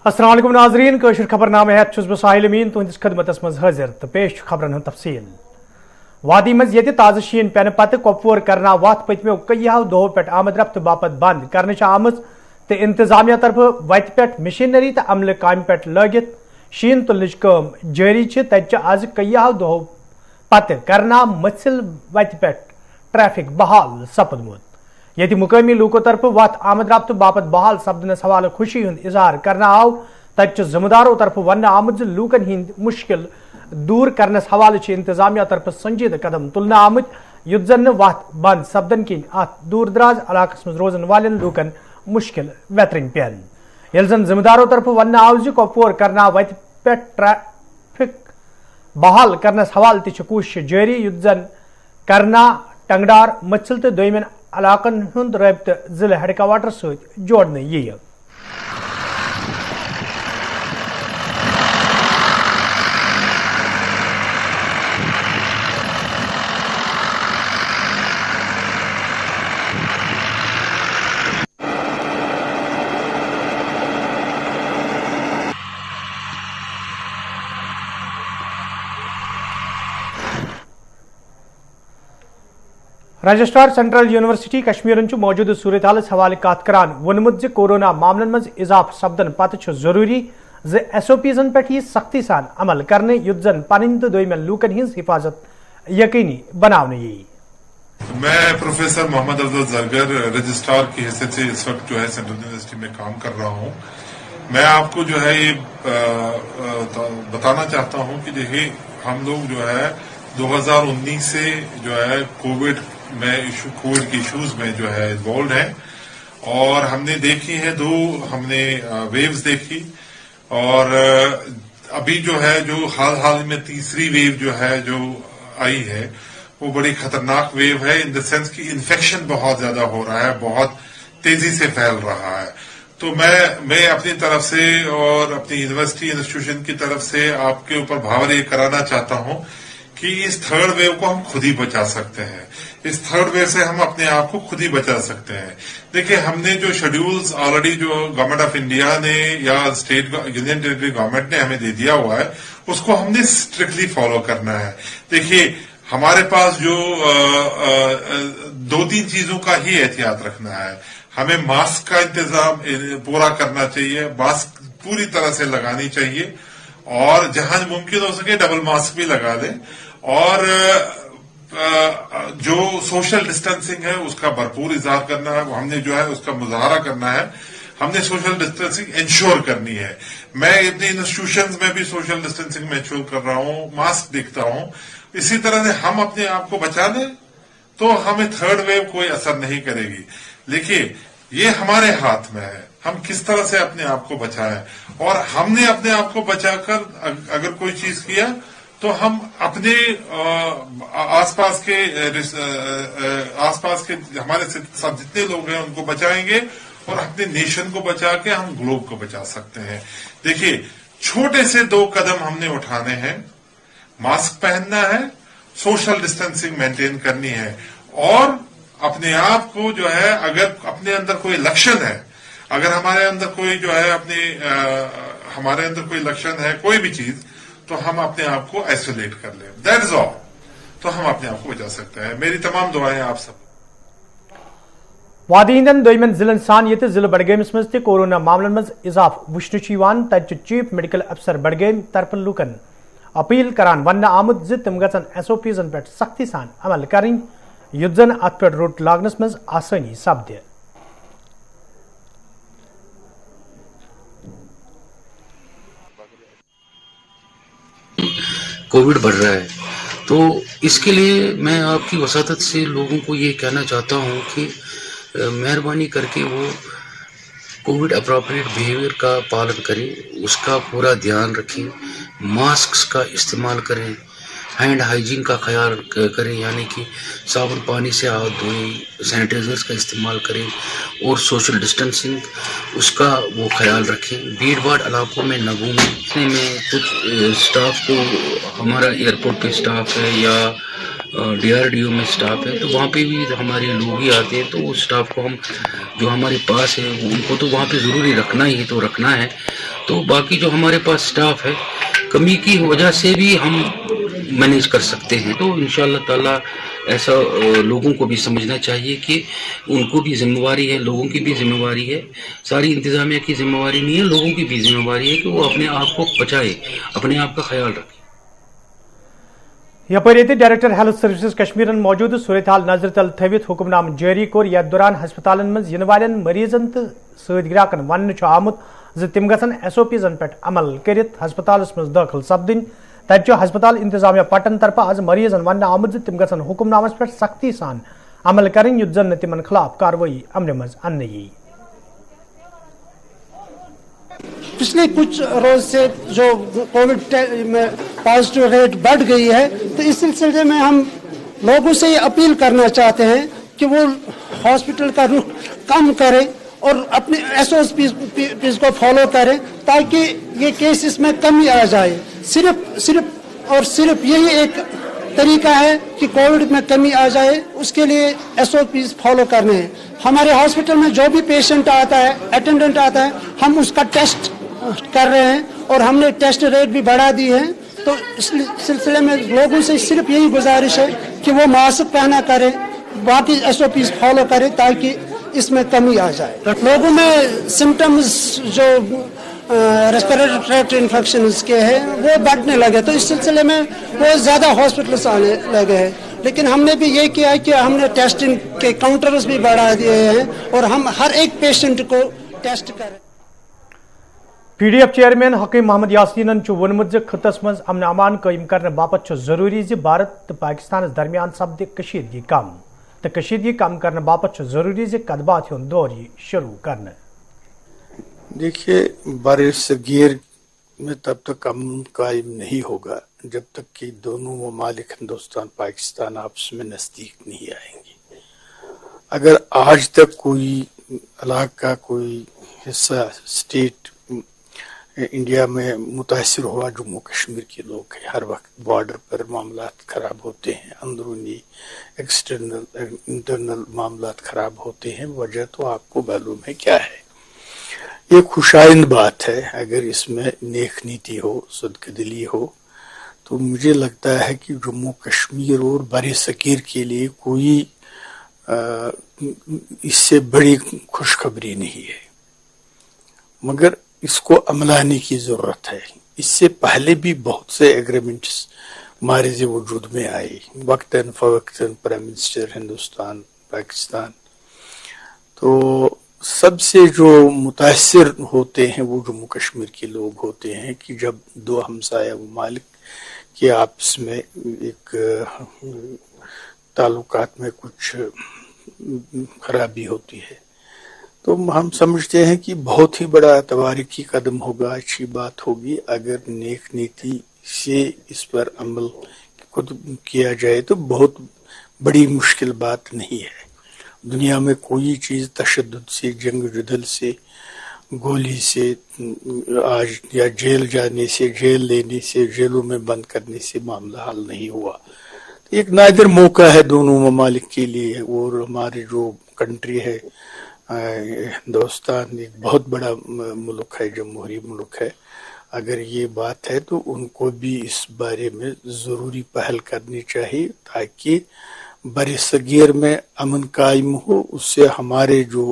अस्सलाम वालेकुम नाज़रीन कशर खबरनामे है बह साहिल अमीन तुहंदिस खदमतस मज हाजिर तो पेश खबरन हंद तफसील वादी मज ये ताज़ शीन पेन पत कपवार करना वत पतमो कईयों दो पे आमद रफ्त बापत बंद कर आम तो इंतजामिया तरफ वत पे मशीनरी तो अमल काम पे लगित शीन तुलनच कम जारी तत आज कईयों दो पत करना मसिल वत पे ट्रैफिक बहाल सपदमुत ये मुकामी लूकों तरफ वत आमद रफ्त बापत बहाल सपदनस हवाले खुशी हूं इजहार करना आव तत जिम्मेदारों तरफ वन आमद लूकन हिंद मुश्किल दूर करनस हवाले इंतजामिया तरफ संजीदा कदम तुलना आमत युद्ध जन वत बंद सपदन किन अत दूर दराज इलाकस मज रोजन वालन लूकन मुश्किल वेतरन पेन यल जन जिम्मेदारों तरफ वन आव कपवार करना वत पे ट्रैफिक बहाल करनस हवाले कोशिश जारी युद्ध जन करना टंगडार मछल तो दोयमन इलाकन हुंद रब्त जिले हेडक्वार्टर सहित जोड़ने यह रजिस्ट्रार सेंट्रल यूनिवर्सिटी कश्मीर मौजूद सूरत हाल हवाले कत करान वोनमुत कोरोना मामलन मज इजाफ सपदन पत जरूरी SOPs पे सख्ती सान अमल करने युद्ध जन पन तो दोयमन लूकन हिंज हिफाजत यकीनी बनाने यही। मैं प्रोफेसर मोहम्मद अफजल जरगर रजिस्ट्रार की हैसियत से इस वक्त जो है सेंट्रल यूनिवर्सिटी में काम कर रहा हूँ। मैं आपको जो है ये बताना चाहता हूँ कि देखिए हम लोग जो है 2019 से जो है कोविड के इश्यूज में जो है इन्वॉल्व है और हमने देखी है हमने वेव्स देखी और अभी जो है जो हाल में तीसरी वेव जो है जो आई है वो बड़ी खतरनाक वेव है इन द सेंस कि इन्फेक्शन बहुत ज्यादा हो रहा है, बहुत तेजी से फैल रहा है। तो मैं अपनी तरफ से और अपनी यूनिवर्सिटी इंस्टीट्यूशन की तरफ से आपके ऊपर भावर ये कराना चाहता हूं कि इस थर्ड वेव को हम खुद ही बचा सकते हैं। इस थर्ड वेव से हम अपने आप को खुद ही बचा सकते हैं। देखिए हमने जो शेड्यूल्स ऑलरेडी जो गवर्नमेंट ऑफ इंडिया ने या स्टेट यूनियन टेरिटरी गवर्नमेंट ने हमें दे दिया हुआ है उसको हमने स्ट्रिक्टली फॉलो करना है। देखिए हमारे पास जो 2-3 चीजों का ही एहतियात रखना है। हमें मास्क का इंतजाम पूरा करना चाहिए, मास्क पूरी तरह से लगानी चाहिए और जहां मुमकिन हो सके डबल मास्क भी लगा दें और जो सोशल डिस्टेंसिंग है उसका भरपूर इजहार करना है, हमने जो है उसका मुजाहरा करना है। हमने सोशल डिस्टेंसिंग इंश्योर करनी है। मैं अपने इंस्टीट्यूशंस में भी सोशल डिस्टेंसिंग में इंश्योर कर रहा हूं, मास्क देखता हूं। इसी तरह से हम अपने आप को बचा लें तो हमें थर्ड वेव कोई असर नहीं करेगी। देखिए ये हमारे हाथ में है, हम किस तरह से अपने आप को बचाएं और हमने अपने आप को बचाकर अगर कोई चीज किया तो हम अपने आसपास के हमारे साथ जितने लोग हैं उनको बचाएंगे और अपने नेशन को बचा के हम ग्लोब को बचा सकते हैं। देखिए छोटे से 2 कदम हमने उठाने हैं, मास्क पहनना है, सोशल डिस्टेंसिंग मेंटेन करनी है और अपने आप को जो है अगर अपने अंदर कोई लक्षण है, अगर हमारे अंदर कोई जो है हमारे अंदर कोई लक्षण है कोई भी चीज तो हम अपने आप को आइसोलेट कर लें, दैट इज ऑल। तो हम अपने आप को बचा सकते हैं। मेरी तमाम दुआएं आप सब। वादी हिंदन दोयमन जिलन सान ये जिले बडगेमस मज कोरोना मामलन मज इजाफ वुचन तत चीफ मेडिकल अफसर बडगेम तरफ लूकन अपील करान वन आमुद तम गन SOPs पे सख्ती सान अमल करें युद्ध जन अत पे रोट लागनस मज आसानी सपद। कोविड बढ़ रहा है तो इसके लिए मैं आपकी वसातत से लोगों को ये कहना चाहता हूँ कि मेहरबानी करके वो कोविड अप्रोप्रिएट बिहेवियर का पालन करें, उसका पूरा ध्यान रखें, मास्क का इस्तेमाल करें, हैंड हाइजीन का ख्याल करें यानी कि साबुन पानी से हाथ धोएं, सैनिटाइजर्स का इस्तेमाल करें और सोशल डिस्टेंसिंग उसका वो ख्याल रखें। भीड़ भाड़ इलाकों में न घूमें। में कुछ स्टाफ को हमारा एयरपोर्ट के स्टाफ है या DRDO में स्टाफ है, तो वहाँ पे भी हमारे लोग ही आते हैं, तो वो स्टाफ को हम जो हमारे पास है उनको तो वहाँ पे ज़रूरी रखना ही तो रखना है। तो बाकी जो हमारे पास स्टाफ है कमी की वजह से भी हम मैनेज कर सकते हैं। तो इंशाअल्लाह ताला ऐसा लोगों को भी समझना चाहिए कि उनको भी जिम्मेवारी है, लोगों की भी जिम्मेवारी है, सारी इंतजामिया की जिम्मेवारी नहीं है, लोगों की भी जिम्मेवारी है कि वो अपने आप को बचाए, अपने आप का ख्याल रखें। यपर डायरेक्टर हेल्थ सर्विसेज कश्मीरन मौजूद सूरत हाल नजर तल थवित हुक्मनाम जारी कोर यथ दौरान हस्पतालन मज इन वालेन मरीजन तो सग्राकन वन आमुत तिम गसन SOPs पे अमल कर हस्पताल मज दाखिल सपदन। तत हस्पताल इंतजामिया पटन तरफ आज मरीजन वन आमुत तिम गसन हुक्मनामस पे सख्ती सान अमल करें युत जन तिमन खिलाफ कार्रवाई अमल मज अन्न यी। पिछले कुछ रोज से जो कोविड में पॉजिटिव रेट बढ़ गई है, तो इस सिलसिले में हम लोगों से ये अपील करना चाहते हैं कि वो हॉस्पिटल का रुख कम करें और अपने SOPs को फॉलो करें ताकि ये केसेस में कमी आ जाए। सिर्फ यही एक तरीका है कि कोविड में कमी आ जाए, उसके लिए SOPs फॉलो करने हैं। हमारे हॉस्पिटल में जो भी पेशेंट आता है, अटेंडेंट आता है, हम उसका टेस्ट कर रहे हैं और हमने टेस्ट रेट भी बढ़ा दी है। तो इस सिलसिले में लोगों से सिर्फ यही गुजारिश है कि वो मास्क पहना करें, बाकी SOPs फॉलो करें ताकि इसमें कमी आ जाए। लोगों में सिम्टम्स जो रेस्पिरेटरी ट्रैक्ट इन्फेक्शन के हैं वो बढ़ने लगे, तो इस सिलसिले में वो ज़्यादा हॉस्पिटल्स आने लगे हैं। लेकिन हमने भी ये किया है कि हमने टेस्टिंग के काउंटर्स भी बढ़ा दिए हैं और हम हर एक पेशेंट को टेस्ट करें। PDF चेयरमैन हकीम मोहम्मद यासीन वोनमुत खितस मज अमन अमान कायम करने बापत जरूरी भारत तो पाकिस्तान दरमियान सपद कशीदगी कम तो कशीदगी कम करने बापत जरूरी कदबात हुंद दौर शुरू करने। देखिए, बर-ए-सगीर में तब तक अमन कायम नहीं होगा जब तक कि दोनों ममालिक हिंदुस्तान पाकिस्तान आपस में नज़दीक नहीं आएंगे। अगर आज तक कोई इलाका, कोई हिस्सा, स्टेट इंडिया में मुतासिर हुआ, जम्मू कश्मीर के लोग हैं। हर वक्त बॉर्डर पर मामलात ख़राब होते हैं, अंदरूनी एक्सटर्नल इंटरनल मामलात ख़राब होते हैं। वजह तो आपको मालूम है क्या है। ये खुशाइंद बात है। अगर इसमें नेक नीति हो, सदकदिली हो, तो मुझे लगता है कि जम्मू कश्मीर और बर-ए-सगीर के लिए कोई इससे बड़ी खुशखबरी नहीं है। मगर इसको अमलाने की ज़रूरत है। इससे पहले भी बहुत से एग्रीमेंट्स मारिज़ वजूद में आए, वक्तन फ़वक्तन प्राइम मिनिस्टर हिंदुस्तान पाकिस्तान। तो सबसे जो मुतासिर होते हैं वो जम्मू कश्मीर के लोग होते हैं कि जब दो हमसाया ममालिक के आपस में एक ताल्लुकात में कुछ खराबी होती है, तो हम समझते हैं कि बहुत ही बड़ा तवारीखी कदम होगा, अच्छी बात होगी अगर नेक नीति से इस पर अमल खुद किया जाए। तो बहुत बड़ी मुश्किल बात नहीं है। दुनिया में कोई चीज़ तशद्दुद से, जंग जुदल से, गोली से, आज या जेल जाने से, जेल लेने से, जेलों में बंद करने से मामला हल नहीं हुआ। तो एक नादिर मौका है दोनों ममालिक के लिए। और हमारे जो कंट्री है हिंदुस्तान, एक बहुत बड़ा मुल्क है, जमहूरी मुल्क है। अगर ये बात है तो उनको भी इस बारे में ज़रूरी पहल करनी चाहिए ताकि बर-ए-सगीर में अमन कायम हो। उससे हमारे जो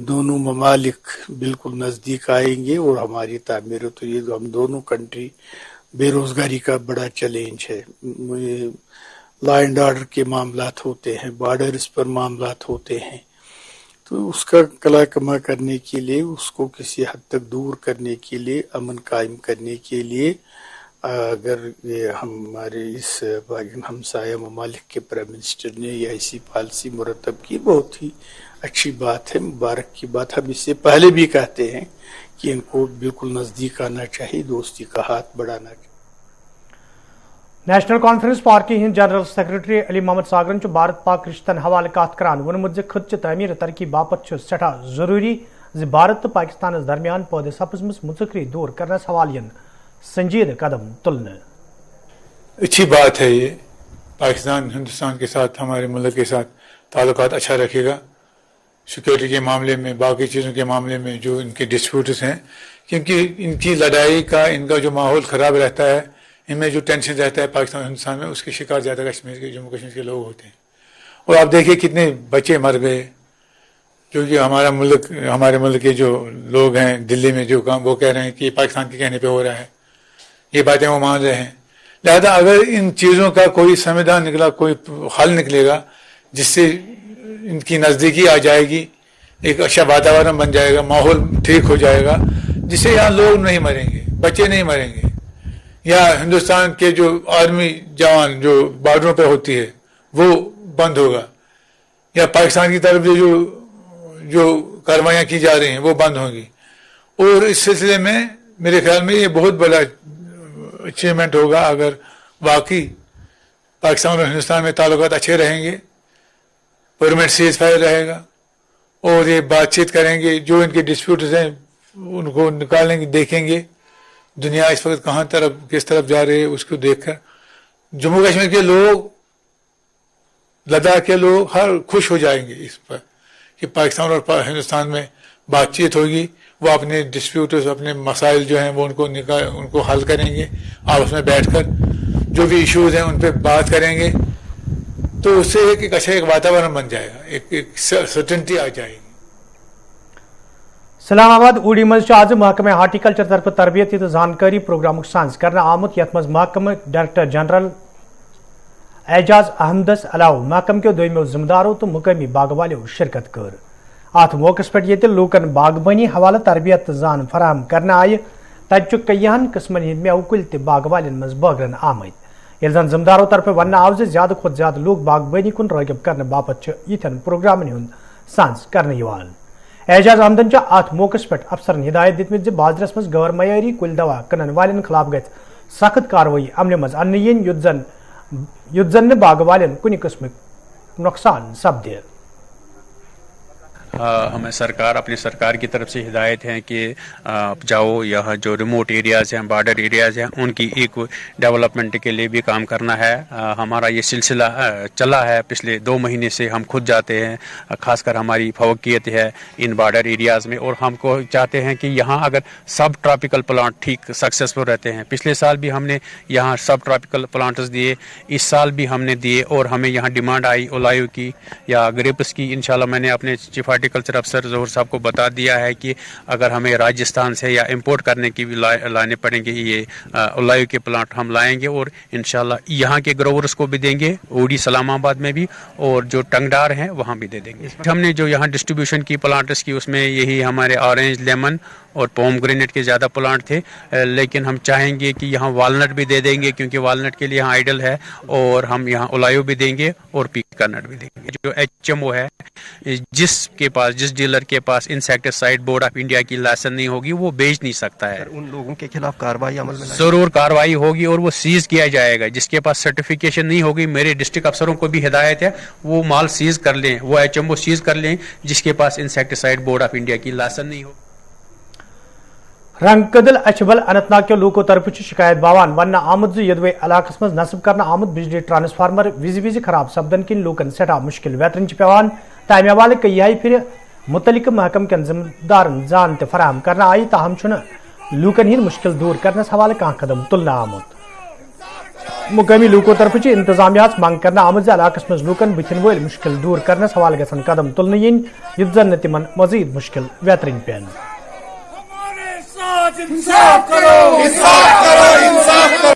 दोनों ममालिक बिल्कुल नज़दीक आएंगे और हमारी तामीर। तो ये हम दोनों कंट्री, बेरोज़गारी का बड़ा चैलेंज है, लॉ एंड ऑर्डर के मामलात होते हैं, बॉर्डर्स पर मामलात होते हैं। तो उसका कला कमा करने के लिए, उसको किसी हद तक दूर करने के लिए, अमन कायम करने के लिए अगर ये हमारे इस हमसाया ममालिक के प्राइम मिनिस्टर ने ये ऐसी पॉलिसी मुरतब की, बहुत ही अच्छी बात है, मुबारक की बात। हम इससे पहले भी कहते हैं कि इनको बिल्कुल नज़दीक आना चाहिए, दोस्ती का हाथ बढ़ाना चाहिए। नेशनल कॉन्फ्रेंस पार्टी हिंद जनरल सेक्रेटरी अली मोहम्मद सागरन भारत पाक रिश्तन हवाले कत करान वोनमुत खुद तमीर तरक्की बापत सठा जरूरी भारत तो पाकिस्तान दरमियान पौधे सपजमस मुजकरी दूर करने हवालियन संजीद कदम तुलने। अच्छी बात है ये पाकिस्तान हिंदुस्तान के साथ, हमारे मुल्क के साथ ताल्लुकात अच्छा रखेगा, सिक्योरिटी के मामले में, बाकी चीज़ों के मामले में जो इनके डिस्प्यूट्स हैं, क्योंकि इनकी लड़ाई का, इनका जो माहौल ख़राब रहता है, इनमें जो टेंशन रहता है पाकिस्तान हिंदुस्तान में, उसके शिकार ज़्यादा कश्मीर के, जम्मू कश्मीर के लोग होते हैं। और आप देखिए कितने बच्चे मर गए, क्योंकि हमारे मुल्क के जो लोग हैं दिल्ली में जो काम, वो कह रहे हैं कि पाकिस्तान के कहने पे हो रहा है, ये बातें वो मान रहे हैं। लिहाजा अगर इन चीज़ों का कोई समाधान निकला, कोई हल निकलेगा जिससे इनकी नज़दीकी आ जाएगी, एक अच्छा वातावरण बन जाएगा, माहौल ठीक हो जाएगा, जिससे यहाँ लोग नहीं मरेंगे, बच्चे नहीं मरेंगे, या हिंदुस्तान के जो आर्मी जवान जो बॉर्डरों पे होती है वो बंद होगा, या पाकिस्तान की तरफ जो कार्रवाइयाँ की जा रही हैं वो बंद होंगी। और इस सिलसिले में मेरे ख्याल में ये बहुत बड़ा अचीवमेंट होगा अगर वाकई पाकिस्तान और हिंदुस्तान में ताल्लुकात अच्छे रहेंगे, परमानेंट सीज फायर रहेगा, और ये बातचीत करेंगे, जो इनके डिस्प्यूट्स हैं उनको निकालेंगे, देखेंगे दुनिया इस वक्त किस तरफ जा रही है, उसको देखकर जम्मू कश्मीर के लोग, लद्दाख के लोग हर खुश हो जाएंगे इस पर कि पाकिस्तान और हिंदुस्तान में बातचीत होगी, वो अपने डिस्प्यूट्स, अपने मसाइल जो हैं वो उनको हल करेंगे, आपस में बैठकर जो भी इश्यूज हैं उन पर बात करेंगे, तो उससे एक अच्छा एक वातावरण बन जाएगा, एक सर्टेनिटी आ जाएगी। इस्लामाबाद ऊडी मज आज महकमे हार्टिकल्चर तरफ तरबियत तो जानकारी प्रोग्राम सांस कर आमुत यथ मज महकमे डायरेक्टर जनरल एजाज अहमदस अलाव महकम के दोयमो जिम्मेदारों तो मुकामी बागवालों शिरकत कर। अत मौके पे लूकन बागबानी हवाले तरबियत जान फराहम करने आय, तत कईहन किस्मन हंद मेव कुल बागवालन मज बगरन आमद। ये जन जिम्मेदारों तरफ वन आव ज्यादा खुद ज्यादा लोग बागबानी कुन रागिब करने बापत यिथन प्रोग्रामन हुंद सांस करने यवान। एजाज अहमदन अत मौके पे अफसरन हिदायत दितमित बाजरस मज गैर मयारी कुल दवा कनन वालन खिलाफ गज सख्त कार्रवाई अमल मज अन्न यिन युद्ध जन बागवालन कुन किस्म नुकसान सपदे। हमें अपनी सरकार की तरफ से हिदायत है कि जाओ यहाँ जो रिमोट एरियाज़ हैं, बॉर्डर एरियाज़ हैं, उनकी एक डेवलपमेंट के लिए भी काम करना है। हमारा ये सिलसिला चला है पिछले 2 महीने से, हम खुद जाते हैं, खासकर हमारी फवकियत है इन बॉर्डर एरियाज़ में, और हमको चाहते हैं कि यहाँ अगर सब ट्रॉपिकल प्लांट ठीक सक्सेसफुल रहते हैं। पिछले साल भी हमने यहाँ सब ट्रॉपिकल प्लांट्स दिए, इस साल भी हमने दिए, और हमें यहाँ डिमांड आई ओलायो की या ग्रेप्स की। इंशाल्लाह मैंने अपने चीफ हार्टिकल्चर अफसर जोहर साहब को बता दिया है कि अगर हमें राजस्थान से या इंपोर्ट करने की भी लाने पड़ेंगे, ये ओलायो के प्लांट हम लाएंगे, और इंशाल्लाह यहाँ के ग्रोवर्स को भी देंगे, ऊडी इस्लामाबाद में भी, और जो टंगडार हैं वहाँ भी दे देंगे। हमने जो यहाँ डिस्ट्रीब्यूशन की प्लांट्स की, उसमें यही हमारे ऑरेंज, लेमन और पोमग्रेनेट के ज़्यादा प्लांट थे, लेकिन हम चाहेंगे कि यहाँ वालनट भी दे देंगे, क्योंकि वालनट के लिए यहाँ आइडल है, और हम यहाँ ओलायो भी देंगे और पीका नट भी देंगे। जो HMO है, जिस डीलर के पास इंसेक्टिसाइड बोर्ड ऑफ इंडिया की लाइसेंस नहीं होगी वो बेच नहीं सकता है। उन लोगों के खिलाफ कार्रवाई अमल में जरूर कार्रवाई होगी और वो सीज किया जाएगा। जिसके पास सर्टिफिकेशन नहीं होगी, मेरे डिस्ट्रिक्ट अफसरों को भी हिदायत है वो माल सीज कर लें, वो HMO सीज कर लें जिसके पास इंसेक्टिसाइड बोर्ड ऑफ इंडिया की लाइसेंस नहीं हो। रंगकदल अछबल अनंतनाग के लोगों तरफ शिकायत बावान वन आमद यदवे इलाकस मज नस्ब करना आमद बिजली ट्रांसफार्मर विज खराब सपदन किन लोकन सठा मुश्किल वेतन पेवान। तमे हवाले कई फिर मुतलिक महकम के जिम्मेदारन जान फराहम करना आई, ताहम लूकन हिंद मुश्किल दूर करने हवाले कह कदम तुलना आमुत। मुकामी लोगों तरफ इंतजामिया मंग करना आमद इलाकस मज लूकन बुथिन वल मुश्किल दूर करने हवाले गसन कदम तुलना इन युद्ध जन तिमन मजीद मुश्किल वेतन पेन। इंसाफ करो, इंसाफ करो, इंसाफ करो।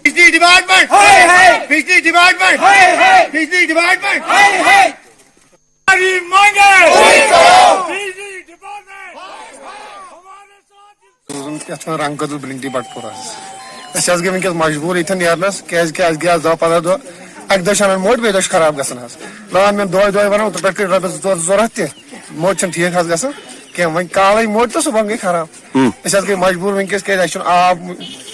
बिजली डिपार्टमेंट, बिजली डिपार्टमेंट, बिजली डिपार्टमेंट, हमारी मांगे पूरी करो। बिजली डिपार्टमेंट हमारे साथ रंगकदल बिल्डिंग बटपुर गई वनकस मजबूर इतन नेरनस क्या दह 15 दह अक दह मोट बे खराब गसान लान मे दह वन तो पे रपस जरूरत मोट ठीक गसान कह वो काल मोट तो सुबह गई खराब गई मजबूर वनकस आब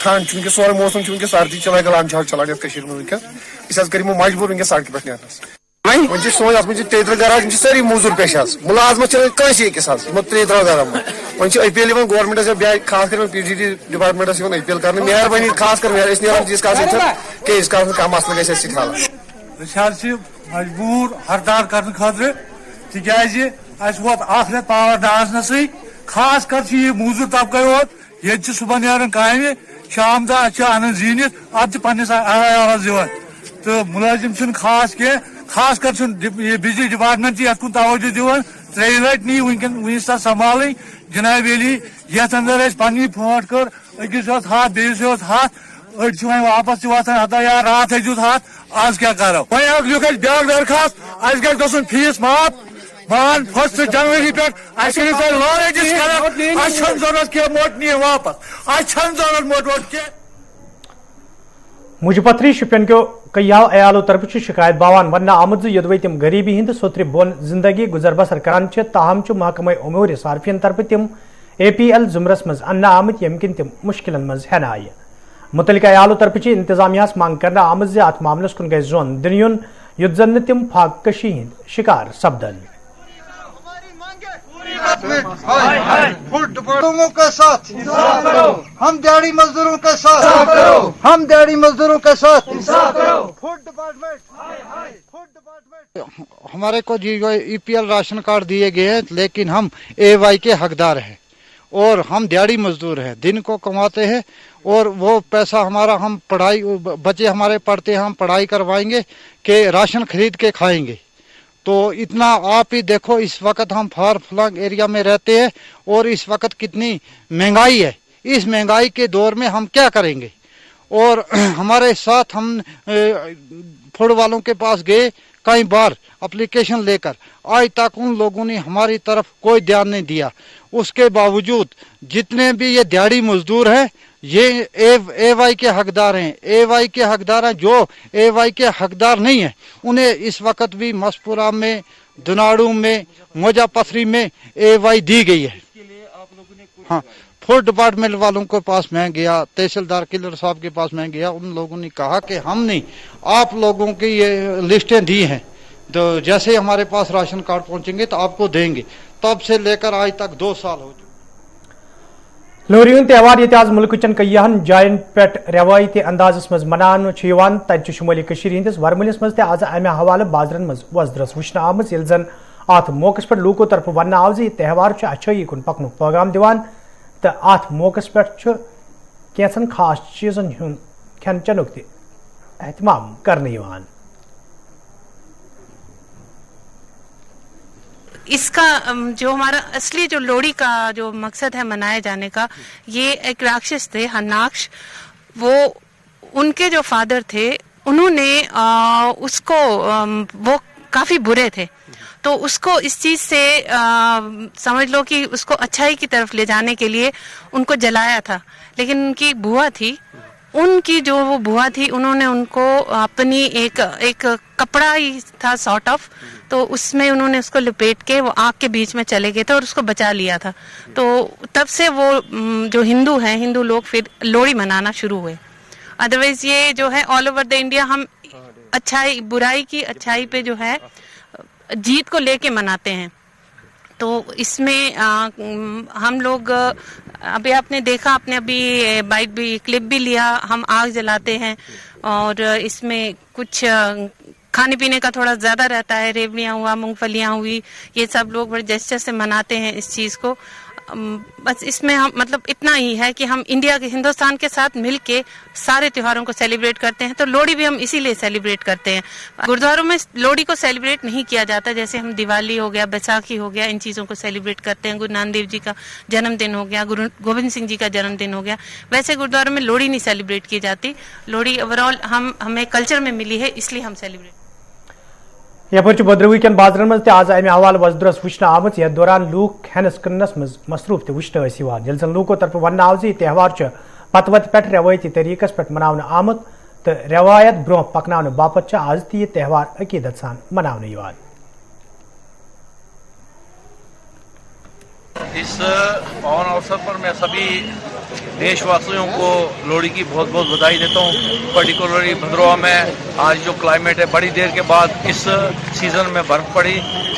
ठंड वनकस सोरे मौसम वनकस सर्दी चला गलान चलान वनकस कर मजबूर वनकस सड़क पे नेरनस वो सोच अत 33 गराज सारी मजूर पेश मुलाजमत कंस अकिस 33 गराज वन IPL गवर्नमेंट खास कर PGD डिपार्टमेंट IPL कर मेहरबानी खास कर कम मसल गल मजबूर हड़ताल कर खतर तिकाज वोत अख रेत पावर डांस खास कर मजूर तबका योत ये सुबह नीरान काम शाम तक अन जीनित अब पन्नस आयालस दिवान तो मुलाजिम खास कह खास कर बिजली डिपार्टमेंट ये कुन तवज्जो दिवान 3 लट नी वस संभाल जनाब अली ये अंदर पन्नी फोट कर अकिस हाथ बेस हाथ अड़ वापस वातान हता यार रात हेजुत हाथ आज क्या करो वह लिख ब्या दरखास्त अस गो फीस माफ मान 1 जनवरी पे लॉरेजिस कर जरूरत कह मोट नी वापस जरूरत मोट वोट कह मुजपत्री शुपियन को कईयों अयालों तरफ शिकायत बावान वन आमद यदि तम गरीबी हंद सोत्र बोन जिंदगी गुजर बसर करान ताहम महकमा उमूर सार्फियन तरफ तम APL जुमरस मज अन्न आमत यम किन तम मुश्किल मज हेन आय मुतलिका अयालों तरफ इंतजामिया मांग कर आमद अत मामलस कुन गई जोन दिन युन युत जन तम फाकशी हंद शिकार सपदन लोगों के साथ हम दिहाड़ी मजदूरों के साथ हम दिहाड़ी मजदूरों के साथ फूड डिपार्टमेंट हमारे को जी EPL राशन कार्ड दिए गए हैं लेकिन हम AY के हकदार हैं और हम दिहाड़ी मजदूर हैं दिन को कमाते हैं और वो पैसा हमारा हम पढ़ाई बच्चे हमारे पढ़ते हैं हम पढ़ाई करवाएंगे कि राशन खरीद के खाएंगे तो इतना आप ही देखो इस वक्त हम फार फ्लंग एरिया में रहते हैं और इस वक्त कितनी महंगाई है इस महंगाई के दौर में हम क्या करेंगे और हमारे साथ हम फूड वालों के पास गए कई बार एप्लीकेशन लेकर आज तक उन लोगों ने हमारी तरफ कोई ध्यान नहीं दिया उसके बावजूद जितने भी ये दिहाड़ी मजदूर हैं ये AY के हकदार हैं AY के हकदार हैं जो AY के हकदार नहीं है उन्हें इस वक्त भी मसपुरा में दुनाड़ू में मुजफ्फरपत्री में AY दी गई है हाँ फूड डिपार्टमेंट वालों के पास मैं गया तहसीलदार किलर साहब के पास मैं गया उन लोगों ने कहा कि हम नहीं आप लोगों की ये लिस्टें दी हैं तो जैसे हमारे पास राशन कार्ड पहुंचेंगे तो आपको देंगे तब से लेकर आज तक 2 साल हो चुके लोहरी त्यौहार ये आज मुल्क चन कईयन जायन पे रवायती अंदाजस मज मनान तत शुमाली हंदिस वरमलिस मज आज अमे हवाले बाजरन मज वजदरस वुचन आम जन अत मौकस पे लूको तरफ वन आव यह त्यौहार अच्छाई कुन पकन पैगाम दिवान तो अत मौकस पे कैंसन खास चीजन खेन चनुक एहतमाम करने इसका जो हमारा असली जो लोहड़ी का जो मकसद है मनाए जाने का ये एक राक्षस थे हरनाक्ष वो उनके जो फादर थे उन्होंने उसको वो काफी बुरे थे तो उसको इस चीज से समझ लो कि उसको अच्छाई की तरफ ले जाने के लिए उनको जलाया था लेकिन उनकी बुआ थी उनकी जो वो बुआ थी उन्होंने उनको अपनी एक कपड़ा ही था सॉर्ट ऑफ तो उसमें उन्होंने उसको लपेट के वो आग के बीच में चले गए थे और उसको बचा लिया था तो तब से वो जो हिंदू हैं हिंदू लोग फिर लोहड़ी मनाना शुरू हुए अदरवाइज ये जो है ऑल ओवर द इंडिया हम अच्छाई बुराई की अच्छाई पे जो है जीत को लेके मनाते हैं तो इसमें हम लोग अभी आपने देखा आपने अभी बाइट भी क्लिप भी लिया हम आग जलाते हैं और इसमें कुछ खाने पीने का थोड़ा ज्यादा रहता है रेवड़ियाँ हुआ मूंगफलियाँ हुई ये सब लोग बड़े जेस्चर से मनाते हैं इस चीज को बस इसमें हम मतलब इतना ही है कि हम इंडिया के हिंदुस्तान के साथ मिलके सारे त्योहारों को सेलिब्रेट करते हैं तो लोहड़ी भी हम इसीलिए सेलिब्रेट करते हैं गुरुद्वारों में लोहड़ी को सेलिब्रेट नहीं किया जाता जैसे हम दिवाली हो गया बैसाखी हो गया इन चीजों को सेलिब्रेट करते हैं गुरु नानक देव जी का जन्मदिन हो गया गुरु गोविंद सिंह जी का जन्मदिन हो गया वैसे गुरुद्वारों में लोहड़ी नहीं सेलिब्रेट की जाती लोहड़ी ओवरऑल हमें कल्चर में मिली है इसलिए हम सेलिब्रेट यपर भद्रवी कन बाजरन मज आज अमे हवाले वजदरस वुचन आमत यथ दौरान लूक खेनस कनस मज मसरूफ वुचन ये जन लूको तरफ वन आव यह त्यौहार पत वत पे रवायती तरीकस पे मनावन आमत तो रवायत ब्रोह पकन बापत आज यह त्यौहार अकीदत सान मनावन इस पावन अवसर पर मैं सभी देशवासियों को लोहड़ी की बहुत बहुत बधाई देता हूँ। पर्टिकुलरली भद्रवा में आज जो क्लाइमेट है, बड़ी देर के बाद इस सीज़न में बर्फ़ पड़ी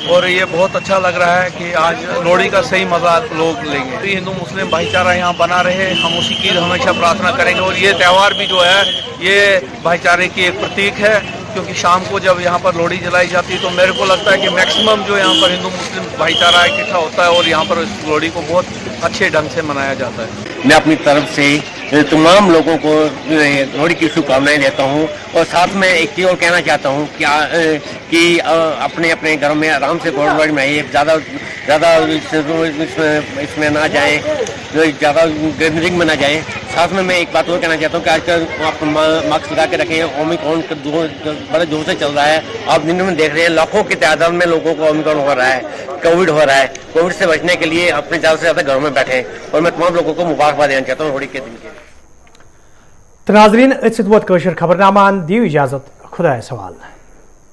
और ये बहुत अच्छा लग रहा है कि आज लोहड़ी का सही मज़ा लोग लेंगे। हिंदू मुस्लिम भाईचारा यहाँ बना रहे, हम उसी की हमेशा प्रार्थना करेंगे। और ये त्यौहार भी जो है ये भाईचारे की एक प्रतीक है, क्योंकि शाम को जब यहाँ पर लोहड़ी जलाई जाती है तो मेरे को लगता है कि मैक्सिमम जो यहाँ पर हिंदू मुस्लिम भाईचारा इकट्ठा होता है और यहाँ पर इस लोहड़ी को बहुत अच्छे ढंग से मनाया जाता है। मैं अपनी तरफ से तमाम लोगों को लोहड़ी की शुभकामनाएं देता हूँ और साथ में एक चीज़ और कहना चाहता हूँ कि अपने अपने घरों में आराम से लोहड़ी मनाइए, ज़्यादा इसमें ना जाएं, ज़्यादा गैदरिंग में ना जाएं। साथ में मैं एक बात और कहना चाहता हूँ कि आजकल आप मास्क लगा के रखें। ओमिक्रॉन बड़े जोर से चल रहा है, आप दिन में देख रहे हैं लाखों की तादाद में लोगों को ओमिक्रॉन हो रहा है, कोविड हो रहा है। कोविड से बचने के लिए अपने ज़्यादा से ज़्यादा घरों में बैठें और मैं तमाम लोगों को मुबारकबाद देना चाहता हूँ होली के दिन के। तो नाज़रीन, इस वक्त खबरनामा दियो इजाजत, खुदा सवाल।